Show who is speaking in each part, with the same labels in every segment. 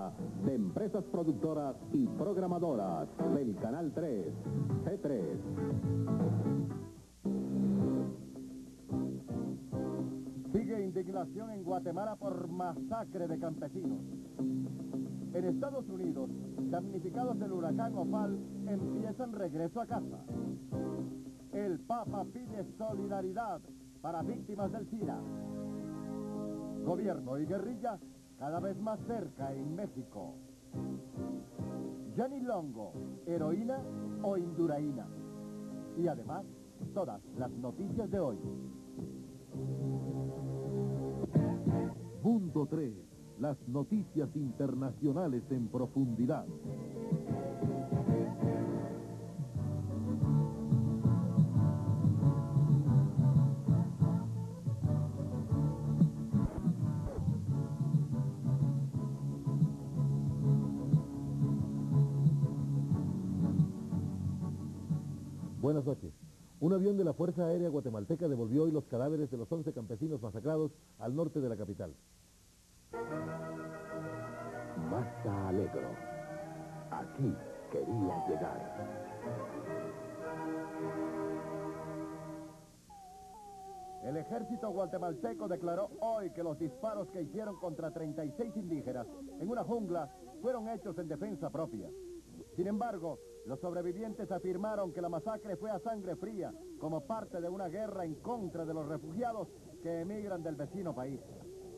Speaker 1: programa de empresas productoras y programadoras del Canal 3, C3. Sigue indignación en Guatemala por masacre de campesinos. En Estados Unidos, damnificados del huracán Opal empiezan regreso a casa. El Papa pide solidaridad para víctimas del SIDA. Gobierno y guerrilla cada vez más cerca en México. Jenny Longo, heroína o induraína. Y además, todas las noticias de hoy.
Speaker 2: Mundo 3, las noticias internacionales en profundidad. Buenas noches. Un avión de la Fuerza Aérea Guatemalteca devolvió hoy los cadáveres de los 11 campesinos masacrados al norte de la capital.
Speaker 1: Masa Alegro. Aquí quería llegar. El ejército guatemalteco declaró hoy que los disparos que hicieron contra 36 indígenas en una jungla fueron hechos en defensa propia. Sin embargo, los sobrevivientes afirmaron que la masacre fue a sangre fría, como parte de una guerra en contra de los refugiados que emigran del vecino país.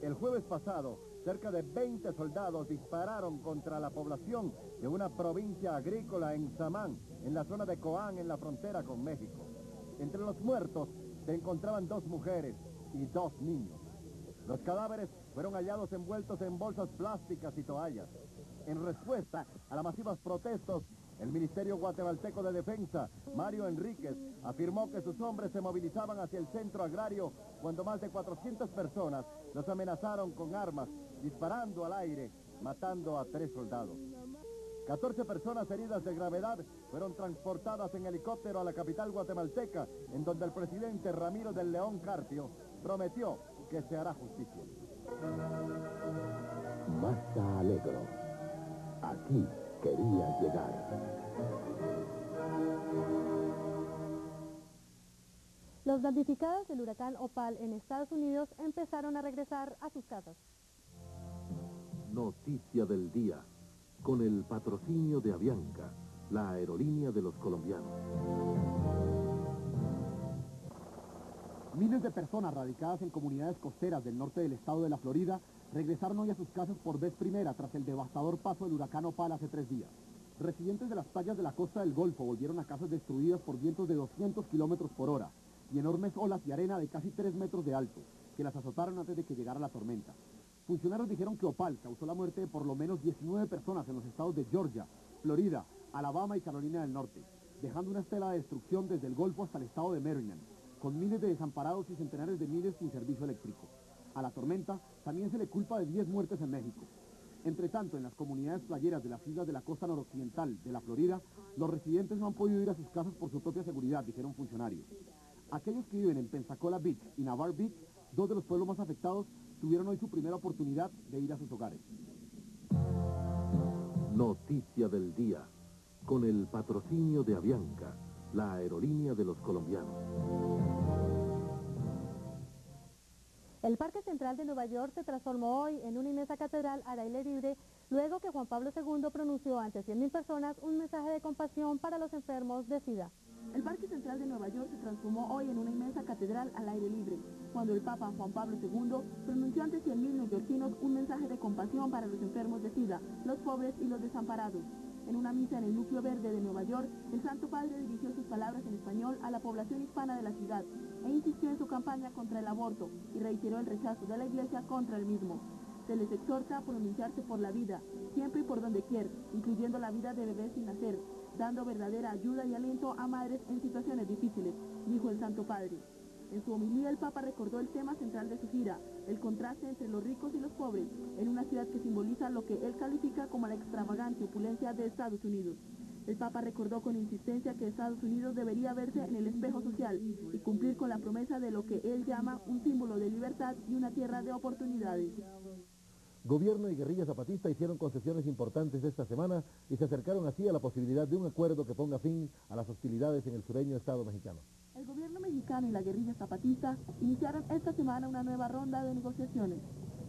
Speaker 1: El jueves pasado, cerca de 20 soldados dispararon contra la población de una provincia agrícola en Samán, en la zona de Coán, en la frontera con México. Entre los muertos se encontraban 2 mujeres y 2 niños. Los cadáveres fueron hallados envueltos en bolsas plásticas y toallas. En respuesta a las masivas protestas, el Ministerio Guatemalteco de Defensa, Mario Enríquez, afirmó que sus hombres se movilizaban hacia el centro agrario cuando más de 400 personas los amenazaron con armas, disparando al aire, matando a 3 soldados. 14 personas heridas de gravedad fueron transportadas en helicóptero a la capital guatemalteca, en donde el presidente Ramiro del León Carpio prometió que se hará justicia. Masa Alegro. Aquí quería llegar.
Speaker 3: Los damnificados del huracán Opal en Estados Unidos empezaron a regresar a sus casas.
Speaker 2: Noticia del día, con el patrocinio de Avianca, la aerolínea de los colombianos.
Speaker 4: Miles de personas radicadas en comunidades costeras del norte del estado de la Florida regresaron hoy a sus casas por vez primera tras el devastador paso del huracán Opal hace 3 días. Residentes de las playas de la costa del Golfo volvieron a casas destruidas por vientos de 200 kilómetros por hora y enormes olas de arena de casi 3 metros de alto, que las azotaron antes de que llegara la tormenta. Funcionarios dijeron que Opal causó la muerte de por lo menos 19 personas en los estados de Georgia, Florida, Alabama y Carolina del Norte, dejando una estela de destrucción desde el Golfo hasta el estado de Maryland, con miles de desamparados y centenares de miles sin servicio eléctrico. A la tormenta también se le culpa de 10 muertes en México. Entre tanto, en las comunidades playeras de las islas de la costa noroccidental de la Florida, los residentes no han podido ir a sus casas por su propia seguridad, dijeron funcionarios. Aquellos que viven en Pensacola Beach y Navarre Beach, 2 de los pueblos más afectados, tuvieron hoy su primera oportunidad de ir a sus hogares.
Speaker 2: Noticia del día, con el patrocinio de Avianca, la aerolínea de los colombianos.
Speaker 3: El Parque Central de Nueva York se transformó hoy en una inmensa catedral al aire libre, luego que Juan Pablo II pronunció ante 100.000 personas un mensaje de compasión para los enfermos de SIDA.
Speaker 5: El Parque Central de Nueva York se transformó hoy en una inmensa catedral al aire libre, cuando el Papa Juan Pablo II pronunció ante 100.000 neoyorquinos un mensaje de compasión para los enfermos de SIDA, los pobres y los desamparados. En una misa en el núcleo verde de Nueva York, el Santo Padre dirigió sus palabras en español a la población hispana de la ciudad e insistió en su campaña contra el aborto y reiteró el rechazo de la Iglesia contra el mismo. Se les exhorta a pronunciarse por la vida, siempre y por donde quiera, incluyendo la vida de bebés sin nacer, dando verdadera ayuda y aliento a madres en situaciones difíciles, dijo el Santo Padre. En su homilía el Papa recordó el tema central de su gira, el contraste entre los ricos y los pobres, en una ciudad que simboliza lo que él califica como la extravagante opulencia de Estados Unidos. El Papa recordó con insistencia que Estados Unidos debería verse en el espejo social y cumplir con la promesa de lo que él llama un símbolo de libertad y una tierra de oportunidades.
Speaker 2: Gobierno y guerrilla zapatista hicieron concesiones importantes esta semana y se acercaron así a la posibilidad de un acuerdo que ponga fin a las hostilidades en el sureño Estado mexicano.
Speaker 5: El gobierno mexicano y la guerrilla zapatista iniciaron esta semana una nueva ronda de negociaciones.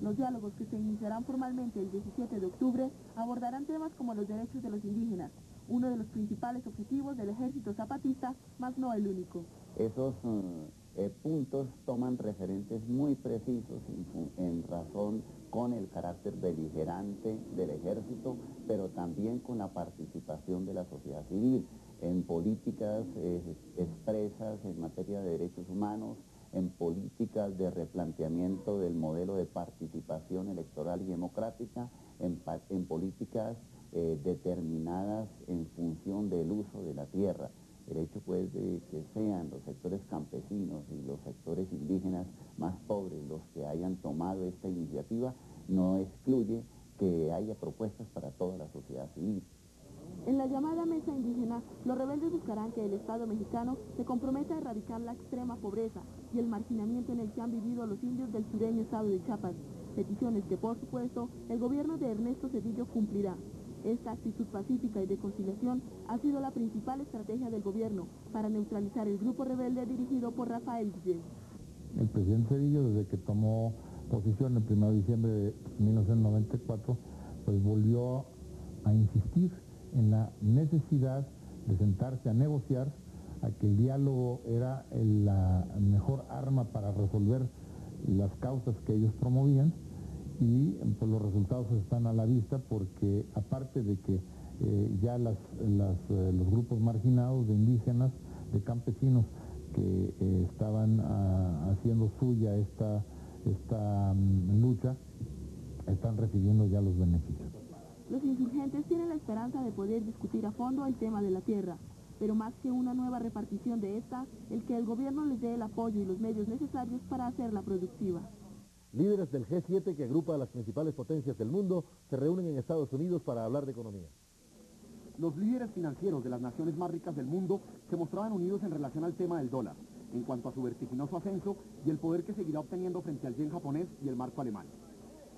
Speaker 5: Los diálogos, que se iniciarán formalmente el 17 de octubre, abordarán temas como los derechos de los indígenas, uno de los principales objetivos del ejército zapatista, mas no el único.
Speaker 6: Esos puntos toman referentes muy precisos en razón con el carácter beligerante del ejército, pero también con la participación de la sociedad civil en políticas expresas en materia de derechos humanos, en políticas de replanteamiento del modelo de participación electoral y democrática, en políticas determinadas en función del uso de la tierra. El hecho pues de que sean los sectores campesinos y los sectores indígenas más pobres los que hayan tomado esta iniciativa no excluye que haya propuestas para toda la sociedad civil.
Speaker 5: En la llamada mesa indígena, los rebeldes buscarán que el Estado mexicano se comprometa a erradicar la extrema pobreza y el marginamiento en el que han vivido los indios del sureño estado de Chiapas, peticiones que por supuesto el gobierno de Ernesto Zedillo cumplirá. Esta actitud pacífica y de conciliación ha sido la principal estrategia del gobierno para neutralizar el grupo rebelde dirigido por Rafael Guillén.
Speaker 7: El presidente Zedillo, desde que tomó posición el 1 de diciembre de 1994, pues volvió a insistir en la necesidad de sentarse a negociar, a que el diálogo era la mejor arma para resolver las causas que ellos promovían, y pues los resultados están a la vista, porque aparte de que ya los grupos marginados de indígenas, de campesinos que estaban haciendo suya esta lucha, están recibiendo ya los beneficios.
Speaker 5: Los insurgentes tienen la esperanza de poder discutir a fondo el tema de la tierra, pero más que una nueva repartición de esta, el que el gobierno les dé el apoyo y los medios necesarios para hacerla productiva.
Speaker 2: Líderes del G7, que agrupa a las principales potencias del mundo, se reúnen en Estados Unidos para hablar de economía.
Speaker 4: Los líderes financieros de las naciones más ricas del mundo se mostraban unidos en relación al tema del dólar, en cuanto a su vertiginoso ascenso y el poder que seguirá obteniendo frente al yen japonés y el marco alemán.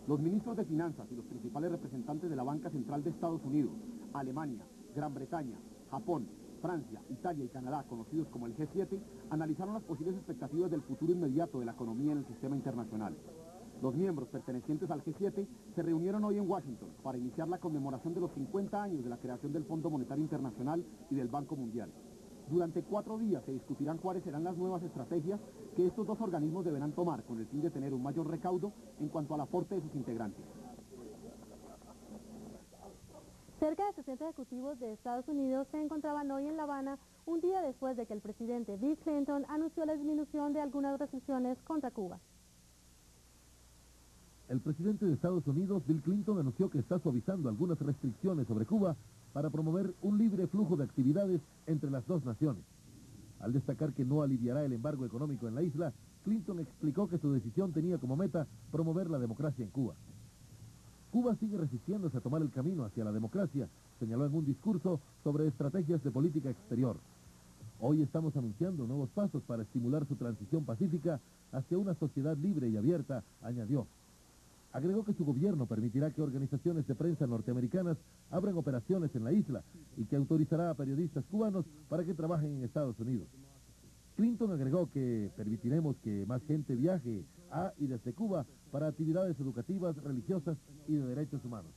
Speaker 4: Los ministros de Finanzas y los principales representantes de la Banca Central de Estados Unidos, Alemania, Gran Bretaña, Japón, Francia, Italia y Canadá, conocidos como el G7, analizaron las posibles expectativas del futuro inmediato de la economía en el sistema internacional. Los miembros pertenecientes al G7 se reunieron hoy en Washington para iniciar la conmemoración de los 50 años de la creación del Fondo Monetario Internacional y del Banco Mundial. Durante 4 días se discutirán cuáles serán las nuevas estrategias que estos dos organismos deberán tomar con el fin de tener un mayor recaudo en cuanto al aporte de sus integrantes.
Speaker 3: Cerca de 60 ejecutivos de Estados Unidos se encontraban hoy en La Habana, un día después de que el presidente Bill Clinton anunció la disminución de algunas restricciones contra Cuba.
Speaker 2: El presidente de Estados Unidos, Bill Clinton, anunció que está suavizando algunas restricciones sobre Cuba para promover un libre flujo de actividades entre las dos naciones. Al destacar que no aliviará el embargo económico en la isla, Clinton explicó que su decisión tenía como meta promover la democracia en Cuba. Cuba sigue resistiéndose a tomar el camino hacia la democracia, señaló en un discurso sobre estrategias de política exterior. Hoy estamos anunciando nuevos pasos para estimular su transición pacífica hacia una sociedad libre y abierta, añadió. Agregó que su gobierno permitirá que organizaciones de prensa norteamericanas abran operaciones en la isla y que autorizará a periodistas cubanos para que trabajen en Estados Unidos. Clinton agregó que permitiremos que más gente viaje a y desde Cuba para actividades educativas, religiosas y de derechos humanos.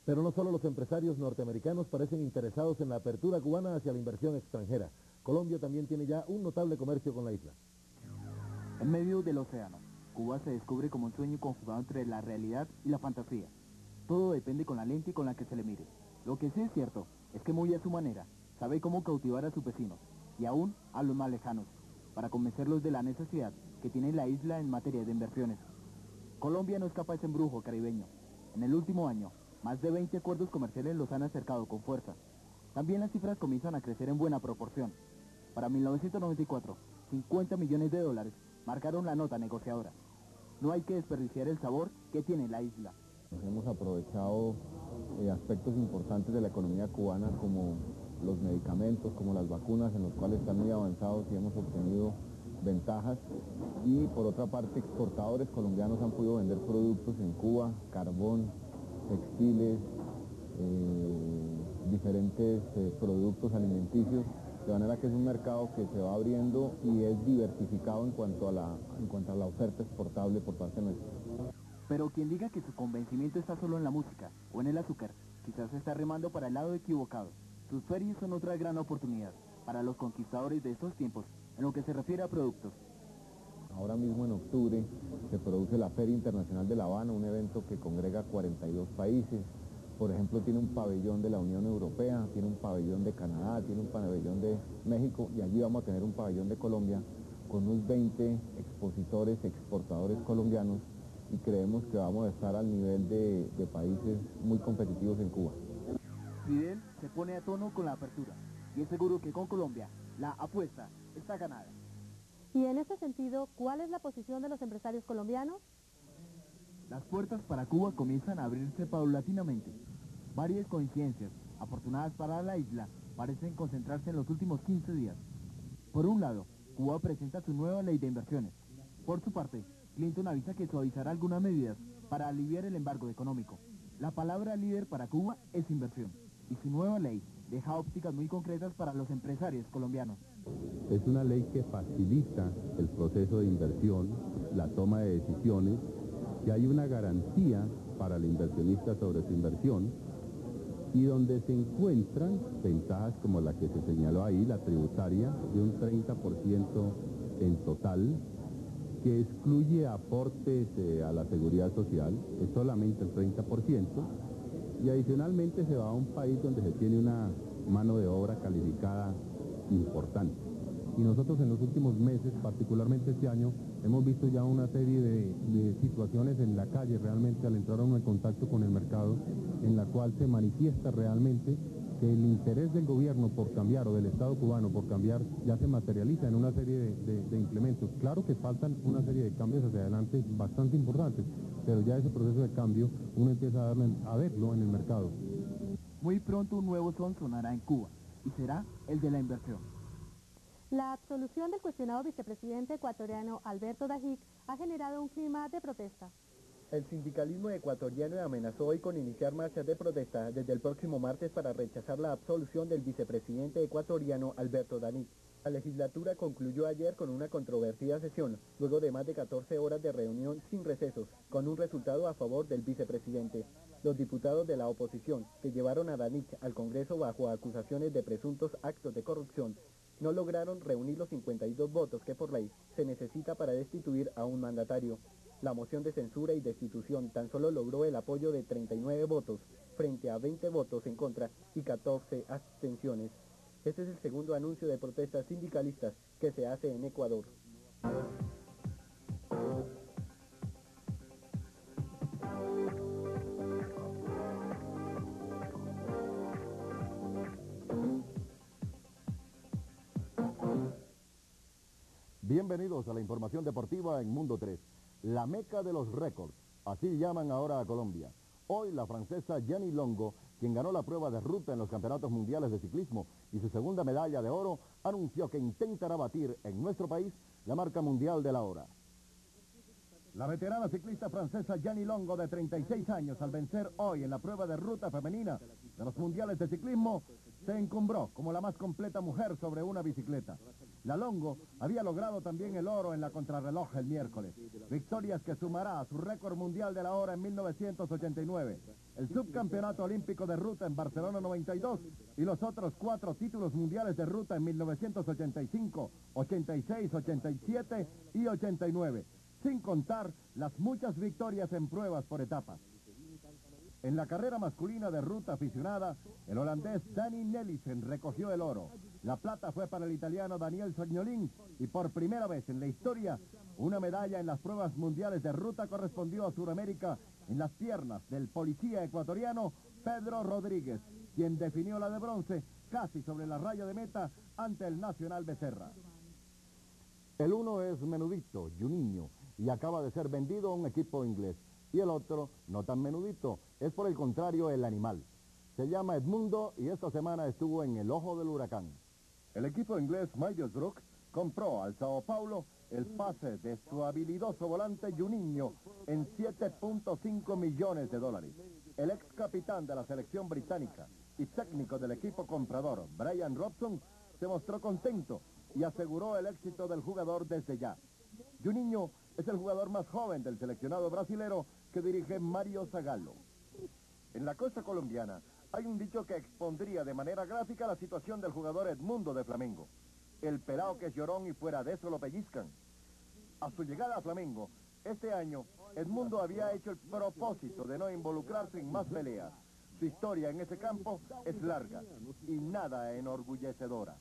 Speaker 2: Pero no solo los empresarios norteamericanos parecen interesados en la apertura cubana hacia la inversión extranjera. Colombia también tiene ya un notable comercio con la isla.
Speaker 8: En medio del océano, Cuba se descubre como un sueño conjugado entre la realidad y la fantasía. Todo depende con la lente con la que se le mire. Lo que sí es cierto es que muy a su manera sabe cómo cautivar a sus vecinos, y aún a los más lejanos, para convencerlos de la necesidad que tiene la isla en materia de inversiones. Colombia no escapa de ese embrujo caribeño. En el último año, más de 20 acuerdos comerciales los han acercado con fuerza. También las cifras comienzan a crecer en buena proporción. Para 1994, 50 millones de dólares marcaron la nota negociadora. No hay que desperdiciar el sabor que tiene la isla.
Speaker 6: Hemos aprovechado aspectos importantes de la economía cubana, como los medicamentos, como las vacunas, en los cuales están muy avanzados, y hemos obtenido ventajas y por otra parte exportadores colombianos han podido vender productos en Cuba, carbón, textiles, diferentes productos alimenticios, de manera que es un mercado que se va abriendo y es diversificado en cuanto a la oferta exportable por parte nuestra.
Speaker 8: Pero quien diga que su convencimiento está solo en la música o en el azúcar, quizás se está remando para el lado equivocado. Sus ferias son otra gran oportunidad para los conquistadores de estos tiempos, en lo que se refiere a productos.
Speaker 6: Ahora mismo en octubre se produce la Feria Internacional de La Habana, un evento que congrega 42 países. Por ejemplo, tiene un pabellón de la Unión Europea, tiene un pabellón de Canadá, tiene un pabellón de México y allí vamos a tener un pabellón de Colombia con unos 20 expositores, exportadores colombianos y creemos que vamos a estar al nivel de países muy competitivos en Cuba.
Speaker 8: Fidel se pone a tono con la apertura y es seguro que con Colombia la apuesta está ganada.
Speaker 3: Y en este sentido, ¿cuál es la posición de los empresarios colombianos?
Speaker 8: Las puertas para Cuba comienzan a abrirse paulatinamente. Varias coincidencias, afortunadas para la isla, parecen concentrarse en los últimos 15 días. Por un lado, Cuba presenta su nueva ley de inversiones. Por su parte, Clinton avisa que suavizará algunas medidas para aliviar el embargo económico. La palabra líder para Cuba es inversión, y su nueva ley deja ópticas muy concretas para los empresarios colombianos.
Speaker 9: Es una ley que facilita el proceso de inversión, la toma de decisiones, que hay una garantía para el inversionista sobre su inversión y donde se encuentran ventajas como la que se señaló ahí, la tributaria, de un 30% en total, que excluye aportes a la seguridad social, es solamente el 30%, y adicionalmente se va a un país donde se tiene una mano de obra calificada importante. Y nosotros en los últimos meses, particularmente este año, hemos visto ya una serie de situaciones en la calle realmente al entrar uno en contacto con el mercado, en la cual se manifiesta realmente que el interés del gobierno por cambiar o del Estado cubano por cambiar ya se materializa en una serie de implementos. Claro que faltan una serie de cambios hacia adelante bastante importantes, pero ya ese proceso de cambio uno empieza a verlo en el mercado.
Speaker 8: Muy pronto un nuevo son sonará en Cuba y será el de la inversión.
Speaker 3: La absolución del cuestionado vicepresidente ecuatoriano Alberto Dajic ha generado un clima de protesta.
Speaker 10: El sindicalismo ecuatoriano amenazó hoy con iniciar marchas de protesta desde el próximo martes para rechazar la absolución del vicepresidente ecuatoriano Alberto Dajic. La legislatura concluyó ayer con una controvertida sesión, luego de más de 14 horas de reunión sin recesos, con un resultado a favor del vicepresidente. Los diputados de la oposición, que llevaron a Dajic al Congreso bajo acusaciones de presuntos actos de corrupción, no lograron reunir los 52 votos que por ley se necesita para destituir a un mandatario. La moción de censura y destitución tan solo logró el apoyo de 39 votos frente a 20 votos en contra y 14 abstenciones. Este es el segundo anuncio de protestas sindicalistas que se hace en Ecuador.
Speaker 1: Bienvenidos a la información deportiva en Mundo 3. La meca de los récords, así llaman ahora a Colombia. Hoy la francesa Jenny Longo, quien ganó la prueba de ruta en los campeonatos mundiales de ciclismo y su segunda medalla de oro, anunció que intentará batir en nuestro país la marca mundial de la hora. La veterana ciclista francesa Jenny Longo, de 36 años, al vencer hoy en la prueba de ruta femenina de los mundiales de ciclismo, se encumbró como la más completa mujer sobre una bicicleta. La Longo había logrado también el oro en la contrarreloj el miércoles, victorias que sumará a su récord mundial de la hora en 1989, el subcampeonato olímpico de ruta en Barcelona 92 y los otros 4 títulos mundiales de ruta en 1985, 86, 87 y 89, sin contar las muchas victorias en pruebas por etapas. En la carrera masculina de ruta aficionada, el holandés Danny Nelissen recogió el oro. La plata fue para el italiano Daniel Sognolin y por primera vez en la historia, una medalla en las pruebas mundiales de ruta correspondió a Sudamérica en las piernas del policía ecuatoriano Pedro Rodríguez, quien definió la de bronce casi sobre la raya de meta ante el Nacional Becerra. El uno es menudito, Juninho, y acaba de ser vendido a un equipo inglés. Y el otro, no tan menudito, es por el contrario el animal. Se llama Edmundo y esta semana estuvo en el ojo del huracán. El equipo inglés Middlesbrough compró al Sao Paulo el pase de su habilidoso volante Juninho en $7.5 millones. El ex capitán de la selección británica y técnico del equipo comprador, Brian Robson, se mostró contento y aseguró el éxito del jugador desde ya. Juninho es el jugador más joven del seleccionado brasilero que dirige Mario Zagallo. En la costa colombiana hay un dicho que expondría de manera gráfica la situación del jugador Edmundo de Flamengo. El pelao que es llorón y fuera de eso lo pellizcan. A su llegada a Flamengo, este año, Edmundo había hecho el propósito de no involucrarse en más peleas. Su historia en ese campo es larga y nada enorgullecedora.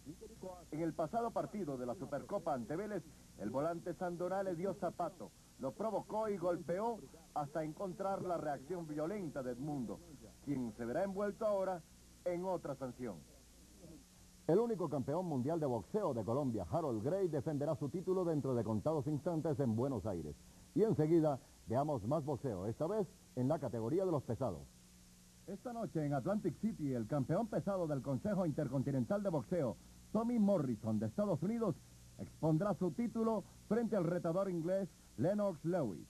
Speaker 1: En el pasado partido de la Supercopa ante Vélez, el volante Sandoná le dio zapato, lo provocó y golpeó hasta encontrar la reacción violenta de Edmundo, quien se verá envuelto ahora en otra sanción. El único campeón mundial de boxeo de Colombia, Harold Gray, defenderá su título dentro de contados instantes en Buenos Aires. Y enseguida veamos más boxeo, esta vez en la categoría de los pesados. Esta noche en Atlantic City, el campeón pesado del Consejo Intercontinental de Boxeo, Tommy Morrison de Estados Unidos, expondrá su título frente al retador inglés Lennox Lewis.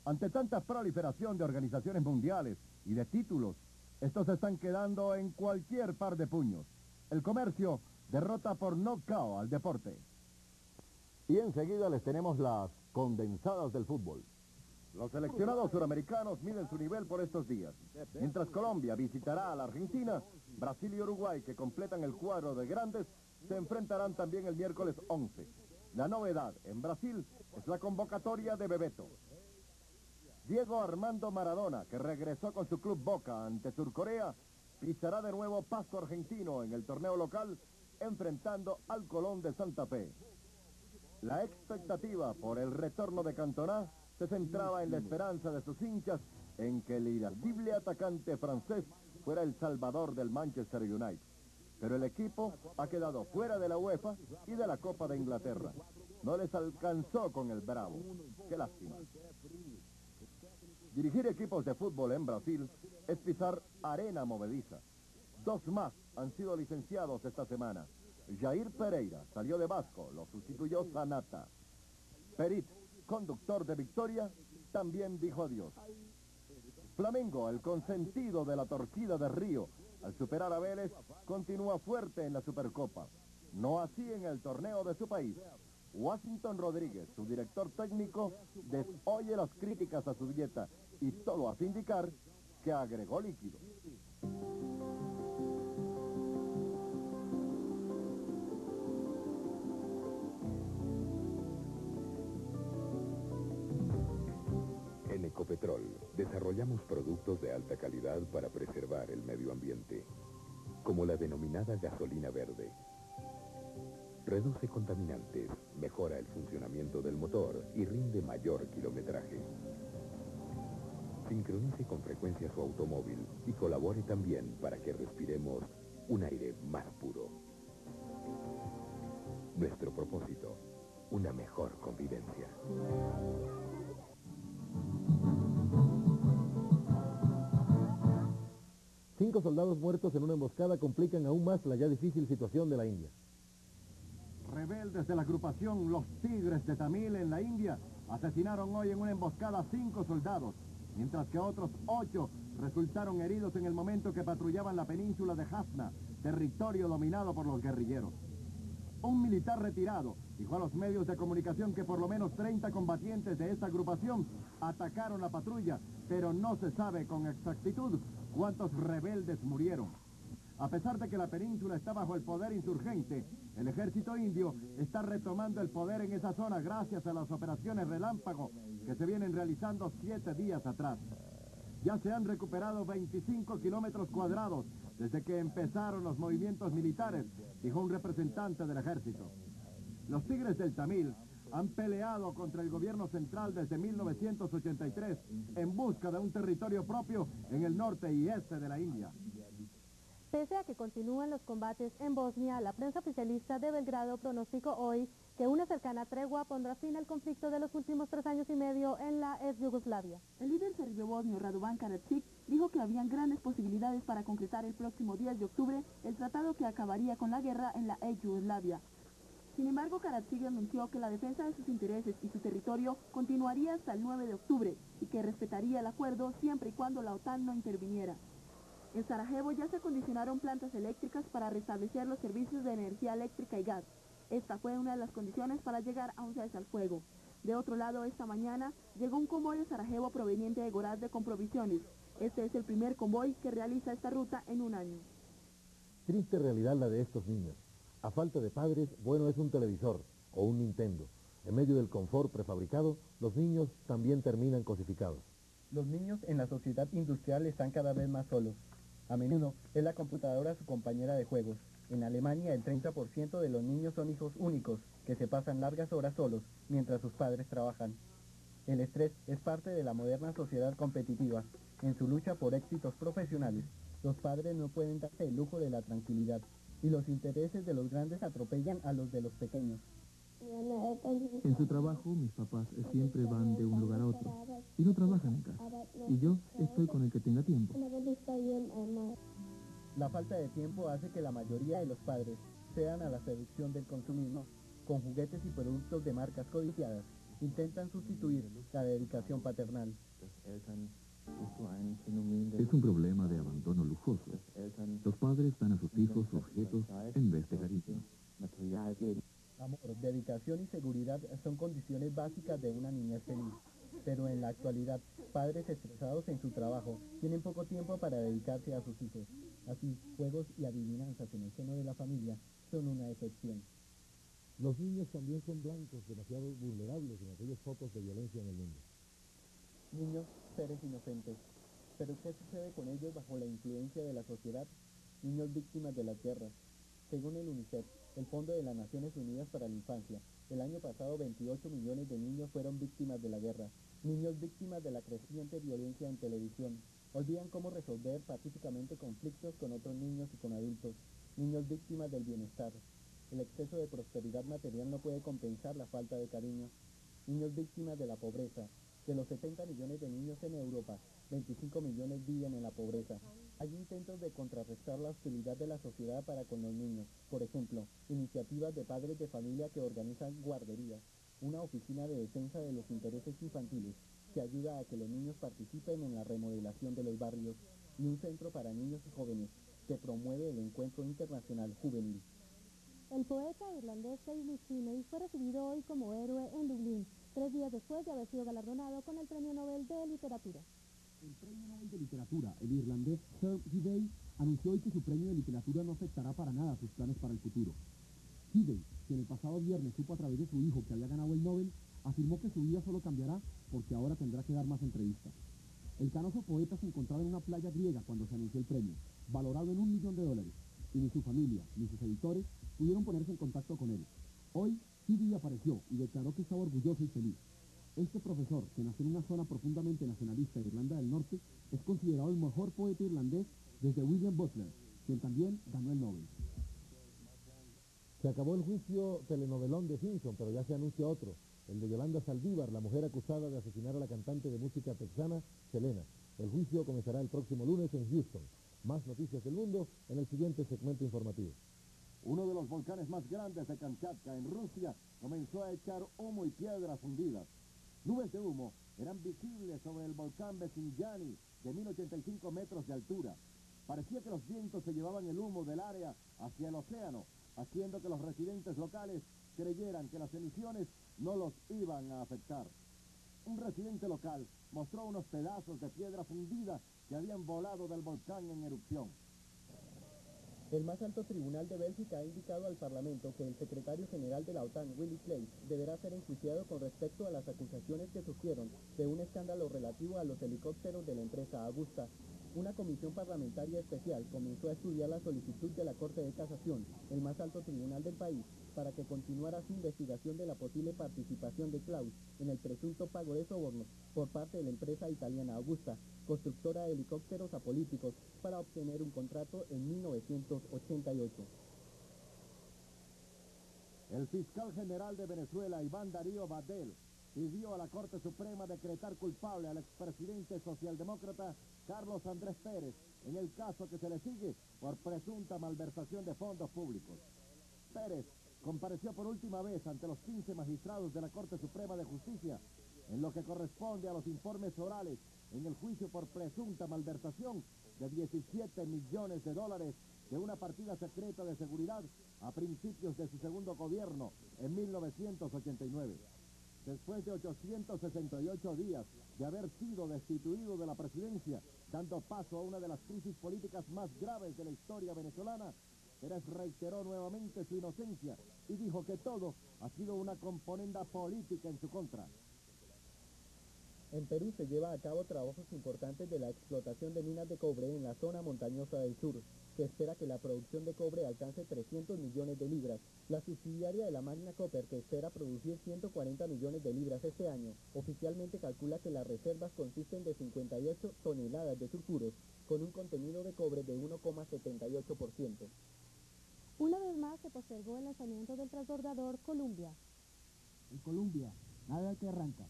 Speaker 1: Ante tanta proliferación de organizaciones mundiales y de títulos, estos se están quedando en cualquier par de puños. El comercio derrota por nocaut al deporte. Y enseguida les tenemos las condensadas del fútbol. Los seleccionados suramericanos miden su nivel por estos días. Mientras Colombia visitará a la Argentina, Brasil y Uruguay, que completan el cuadro de grandes, se enfrentarán también el miércoles 11. La novedad en Brasil es la convocatoria de Bebeto. Diego Armando Maradona, que regresó con su club Boca ante Surcorea, pisará de nuevo pasto argentino en el torneo local, enfrentando al Colón de Santa Fe. La expectativa por el retorno de Cantona se centraba en la esperanza de sus hinchas en que el irascible atacante francés fuera el salvador del Manchester United. Pero el equipo ha quedado fuera de la UEFA y de la Copa de Inglaterra. No les alcanzó con el bravo. ¡Qué lástima! Dirigir equipos de fútbol en Brasil es pisar arena movediza. 2 más han sido licenciados esta semana. Jair Pereira salió de Vasco, lo sustituyó Sanata. Perit, conductor de Victoria, también dijo adiós. Flamengo, el consentido de la torcida de Río, al superar a Vélez, continúa fuerte en la Supercopa. No así en el torneo de su país. Washington Rodríguez, su director técnico, desoye las críticas a su dieta y todo hace indicar que agregó líquido.
Speaker 11: En Ecopetrol desarrollamos productos de alta calidad para preservar el medio ambiente, como la denominada gasolina verde. Reduce contaminantes, mejora el funcionamiento del motor y rinde mayor kilometraje. Sincronice con frecuencia su automóvil y colabore también para que respiremos un aire más puro. Nuestro propósito, una mejor convivencia.
Speaker 2: 5 soldados muertos en una emboscada complican aún más la ya difícil situación de la India.
Speaker 1: Rebeldes de la agrupación Los Tigres de Tamil en la India asesinaron hoy en una emboscada a 5 soldados, mientras que otros 8 resultaron heridos en el momento que patrullaban la península de Hasna, territorio dominado por los guerrilleros. Un militar retirado dijo a los medios de comunicación que por lo menos 30 combatientes de esta agrupación atacaron la patrulla, pero no se sabe con exactitud cuántos rebeldes murieron. A pesar de que la península está bajo el poder insurgente, el ejército indio está retomando el poder en esa zona gracias a las operaciones relámpago que se vienen realizando 7 días atrás. Ya se han recuperado 25 kilómetros cuadrados desde que empezaron los movimientos militares, dijo un representante del ejército. Los Tigres del Tamil han peleado contra el gobierno central desde 1983 en busca de un territorio propio en el norte y este de la India.
Speaker 3: Pese a que continúan los combates en Bosnia, la prensa oficialista de Belgrado pronosticó hoy que una cercana tregua pondrá fin al conflicto de los últimos 3 años y medio en la ex Yugoslavia.
Speaker 5: El líder serbio-bosnio Radovan Karadzic dijo que habían grandes posibilidades para concretar el próximo 10 de octubre el tratado que acabaría con la guerra en la ex Yugoslavia. Sin embargo, Karadzic anunció que la defensa de sus intereses y su territorio continuaría hasta el 9 de octubre y que respetaría el acuerdo siempre y cuando la OTAN no interviniera. En Sarajevo ya se acondicionaron plantas eléctricas para restablecer los servicios de energía eléctrica y gas. Esta fue una de las condiciones para llegar a un cese al fuego. De otro lado, esta mañana llegó un convoy a Sarajevo proveniente de Gorazde con provisiones. Este es el primer convoy que realiza esta ruta en un año.
Speaker 2: Triste realidad la de estos niños. A falta de padres, bueno es un televisor o un Nintendo. En medio del confort prefabricado, los niños también terminan cosificados.
Speaker 10: Los niños en la sociedad industrial están cada vez más solos. A menudo es la computadora su compañera de juegos. En Alemania el 30% de los niños son hijos únicos, que se pasan largas horas solos mientras sus padres trabajan. El estrés es parte de la moderna sociedad competitiva. En su lucha por éxitos profesionales, los padres no pueden darse el lujo de la tranquilidad, y los intereses de los grandes atropellan a los de los pequeños.
Speaker 12: En su trabajo, mis papás siempre van de un lugar a otro y no trabajan en casa. Y yo estoy con el que tenga tiempo.
Speaker 10: La falta de tiempo hace que la mayoría de los padres cedan a la seducción del consumismo. Con juguetes y productos de marcas codiciadas, intentan sustituir la dedicación paternal.
Speaker 12: Es un problema de abandono lujoso. Los padres dan a sus hijos objetos en vez de cariño.
Speaker 10: Amor, dedicación y seguridad son condiciones básicas de una niñez feliz. Pero en la actualidad, padres estresados en su trabajo tienen poco tiempo para dedicarse a sus hijos. Así, juegos y adivinanzas en el seno de la familia son una excepción.
Speaker 2: Los niños también son blancos demasiado vulnerables en aquellos focos de violencia en el mundo.
Speaker 10: Niños, seres inocentes. ¿Pero qué sucede con ellos bajo la influencia de la sociedad? Niños víctimas de las guerras. Según el UNICEF, el Fondo de las Naciones Unidas para la Infancia, el año pasado 28 millones de niños fueron víctimas de la guerra. Niños víctimas de la creciente violencia en televisión. Olvidan cómo resolver pacíficamente conflictos con otros niños y con adultos. Niños víctimas del bienestar. El exceso de prosperidad material no puede compensar la falta de cariño. Niños víctimas de la pobreza. De los 70 millones de niños en Europa, 25 millones viven en la pobreza. Hay intentos de contrarrestar la hostilidad de la sociedad para con los niños. Por ejemplo, iniciativas de padres de familia que organizan guarderías, una oficina de defensa de los intereses infantiles que ayuda a que los niños participen en la remodelación de los barrios, y un centro para niños y jóvenes que promueve el encuentro internacional juvenil.
Speaker 3: El poeta irlandés David Sweeney fue recibido hoy como héroe en Dublín, 3 días después de haber sido galardonado con el Premio Nobel de Literatura.
Speaker 4: El Premio Nobel de Literatura, el irlandés Sir Hivey, anunció hoy que su premio de literatura no afectará para nada sus planes para el futuro. Hivey, quien el pasado viernes supo a través de su hijo que había ganado el Nobel, afirmó que su vida solo cambiará porque ahora tendrá que dar más entrevistas. El canoso poeta se encontraba en una playa griega cuando se anunció el premio, valorado en $1 millón, y ni su familia ni sus editores pudieron ponerse en contacto con él. Hoy, Hivey apareció y declaró que estaba orgulloso y feliz. Este profesor, que nació en una zona profundamente nacionalista de Irlanda del Norte, es considerado el mejor poeta irlandés desde William Butler, quien también ganó el Nobel.
Speaker 2: Se acabó el juicio telenovelón de Simpson, pero ya se anuncia otro, el de Yolanda Saldívar, la mujer acusada de asesinar a la cantante de música texana, Selena. El juicio comenzará el próximo lunes en Houston. Más noticias del mundo en el siguiente segmento informativo.
Speaker 1: Uno de los volcanes más grandes de Kamchatka, en Rusia, comenzó a echar humo y piedras fundidas. Nubes de humo eran visibles sobre el volcán Besinjani, de 1085 metros de altura. Parecía que los vientos se llevaban el humo del área hacia el océano, haciendo que los residentes locales creyeran que las emisiones no los iban a afectar. Un residente local mostró unos pedazos de piedra fundida que habían volado del volcán en erupción.
Speaker 10: El más alto tribunal de Bélgica ha indicado al Parlamento que el secretario general de la OTAN, Willy Claes, deberá ser enjuiciado con respecto a las acusaciones que surgieron de un escándalo relativo a los helicópteros de la empresa Augusta. Una comisión parlamentaria especial comenzó a estudiar la solicitud de la Corte de Casación, el más alto tribunal del país, para que continuara su investigación de la posible participación de Claes en el presunto pago de sobornos por parte de la empresa italiana Augusta, constructora de helicópteros apolíticos, para obtener un contrato en 1988.
Speaker 1: El fiscal general de Venezuela, Iván Darío Badel, pidió a la Corte Suprema decretar culpable al expresidente socialdemócrata Carlos Andrés Pérez en el caso que se le sigue por presunta malversación de fondos públicos. Pérez compareció por última vez ante los 15 magistrados de la Corte Suprema de Justicia en lo que corresponde a los informes orales en el juicio por presunta malversación de 17 millones de dólares de una partida secreta de seguridad a principios de su segundo gobierno en 1989. Después de 868 días de haber sido destituido de la presidencia, dando paso a una de las crisis políticas más graves de la historia venezolana, Pérez reiteró nuevamente su inocencia y dijo que todo ha sido una componenda política en su contra.
Speaker 10: En Perú se lleva a cabo trabajos importantes de la explotación de minas de cobre en la zona montañosa del sur. Se espera que la producción de cobre alcance 300 millones de libras. La subsidiaria de la Magna Copper, que espera producir 140 millones de libras este año, oficialmente calcula que las reservas consisten de 58 toneladas de sulfuros, con un contenido de cobre de 1,78%.
Speaker 3: Una vez más se postergó el lanzamiento del transbordador Columbia.
Speaker 8: En Colombia, nada que arranca.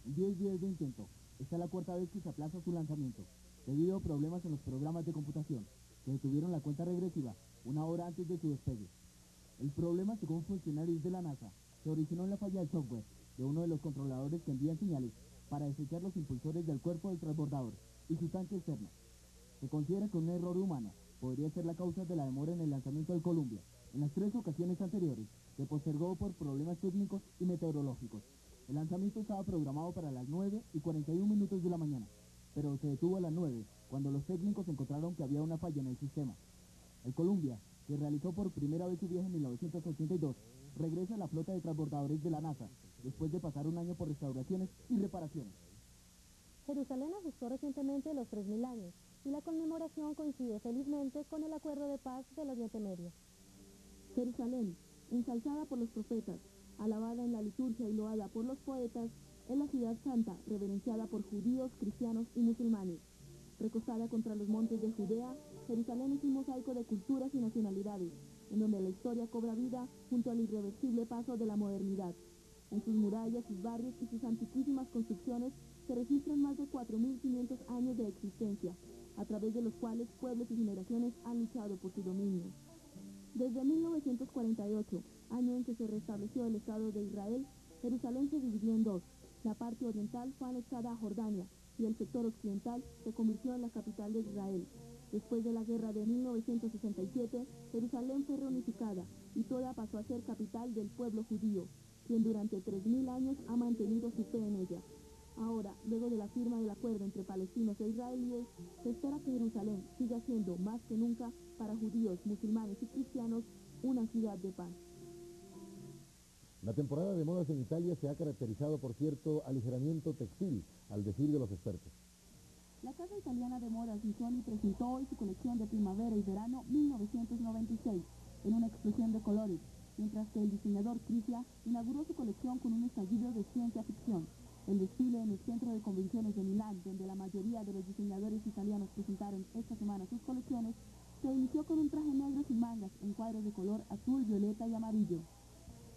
Speaker 8: En 10 días de intento, esta es la cuarta vez que se aplaza su lanzamiento, debido a problemas en los programas de computación, que detuvieron la cuenta regresiva una hora antes de su despegue. El problema, según funcionarios de la NASA, se originó en la falla del software de uno de los controladores que envían señales para desechar los impulsores del cuerpo del transbordador y su tanque externo. Se considera que un error humano podría ser la causa de la demora en el lanzamiento del Columbia. En las 3 ocasiones anteriores, se postergó por problemas técnicos y meteorológicos. El lanzamiento estaba programado para las 9:41 de la mañana, pero se detuvo a las 9, cuando los técnicos encontraron que había una falla en el sistema. El Columbia, que realizó por primera vez su viaje en 1982, regresa a la flota de transbordadores de la NASA, después de pasar un año por restauraciones y reparaciones.
Speaker 3: Jerusalén ajustó recientemente los 3.000 años y la conmemoración coincide felizmente con el acuerdo de paz del Oriente Medio.
Speaker 5: Jerusalén, ensalzada por los profetas, alabada en la liturgia y loada por los poetas, es la ciudad santa, reverenciada por judíos, cristianos y musulmanes. Recostada contra los montes de Judea, Jerusalén es un mosaico de culturas y nacionalidades, en donde la historia cobra vida junto al irreversible paso de la modernidad. En sus murallas, sus barrios y sus antiquísimas construcciones se registran más de 4.500 años de existencia, a través de los cuales pueblos y generaciones han luchado por su dominio. Desde 1948, año en que se restableció el Estado de Israel, Jerusalén se dividió en dos. La parte oriental fue anexada a Jordania y el sector occidental se convirtió en la capital de Israel. Después de la guerra de 1967, Jerusalén fue reunificada y toda pasó a ser capital del pueblo judío, quien durante 3.000 años ha mantenido su fe en ella. Ahora, luego de la firma del acuerdo entre palestinos e israelíes, se espera que Jerusalén siga siendo, más que nunca, para judíos, musulmanes y cristianos, una ciudad de paz.
Speaker 2: La temporada de modas en Italia se ha caracterizado por cierto aligeramiento textil, al decir de los expertos.
Speaker 5: La casa italiana de modas Missoni presentó hoy su colección de primavera y verano 1996, en una explosión de colores, mientras que el diseñador Crisia inauguró su colección con un estallido de ciencia ficción. El desfile en el Centro de Convenciones de Milán, donde la mayoría de los diseñadores italianos presentaron esta semana sus colecciones, se inició con un traje negro sin mangas, en cuadros de color azul, violeta y amarillo.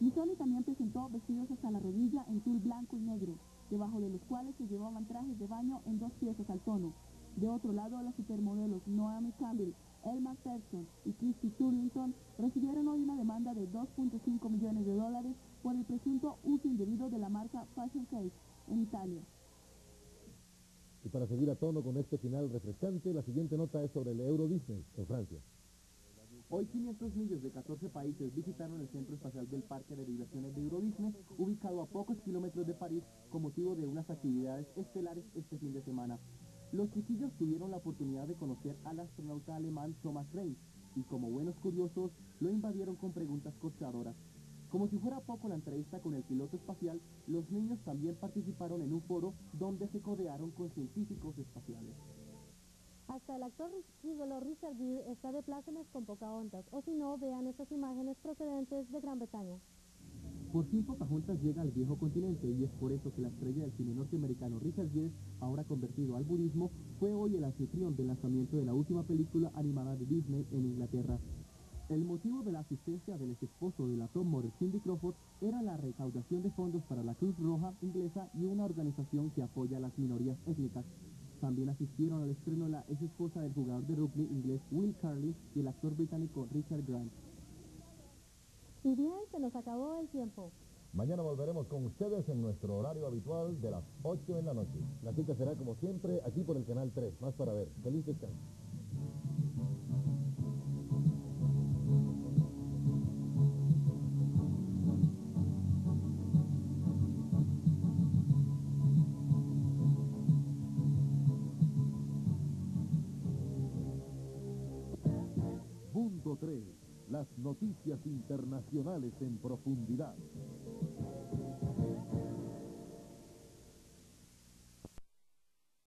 Speaker 5: Missoni también presentó vestidos hasta la rodilla en tul blanco y negro, debajo de los cuales se llevaban trajes de baño en 2 piezas al tono. De otro lado, las supermodelos Naomi Campbell, Elma Persson y Christy Turlington recibieron hoy una demanda de $2.5 millones por el presunto uso indebido de la marca Fashion Cake en Italia.
Speaker 2: Y para seguir a tono con este final refrescante, la siguiente nota es sobre el Euro Disney en Francia.
Speaker 8: Hoy 500 niños de 14 países visitaron el centro espacial del Parque de Diversiones de Euro Disney, ubicado a pocos kilómetros de París, con motivo de unas actividades estelares este fin de semana. Los chiquillos tuvieron la oportunidad de conocer al astronauta alemán Thomas Reis, y como buenos curiosos, lo invadieron con preguntas corchadoras. Como si fuera poco la entrevista con el piloto espacial, los niños también participaron en un foro donde se codearon con científicos espaciales.
Speaker 3: Hasta el actor ídolo Richard Gere está de plácemes con Pocahontas, o si no, vean estas imágenes procedentes de Gran Bretaña.
Speaker 8: Por fin Pocahontas llega al viejo continente, y es por eso que la estrella del cine norteamericano Richard Gere, ahora convertido al budismo, fue hoy el anfitrión del lanzamiento de la última película animada de Disney en Inglaterra. El motivo de la asistencia del exesposo de la top model Cindy Crawford era la recaudación de fondos para la Cruz Roja inglesa y una organización que apoya a las minorías étnicas. También asistieron al estreno la exesposa del jugador de rugby inglés Will Carley y el actor británico Richard Grant.
Speaker 3: Y bien, se nos acabó el tiempo.
Speaker 2: Mañana volveremos con ustedes en nuestro horario habitual de las 8 en la noche. La cita será como siempre aquí por el canal 3. Más para ver. Feliz descanso. Punto 3. Las noticias internacionales en profundidad.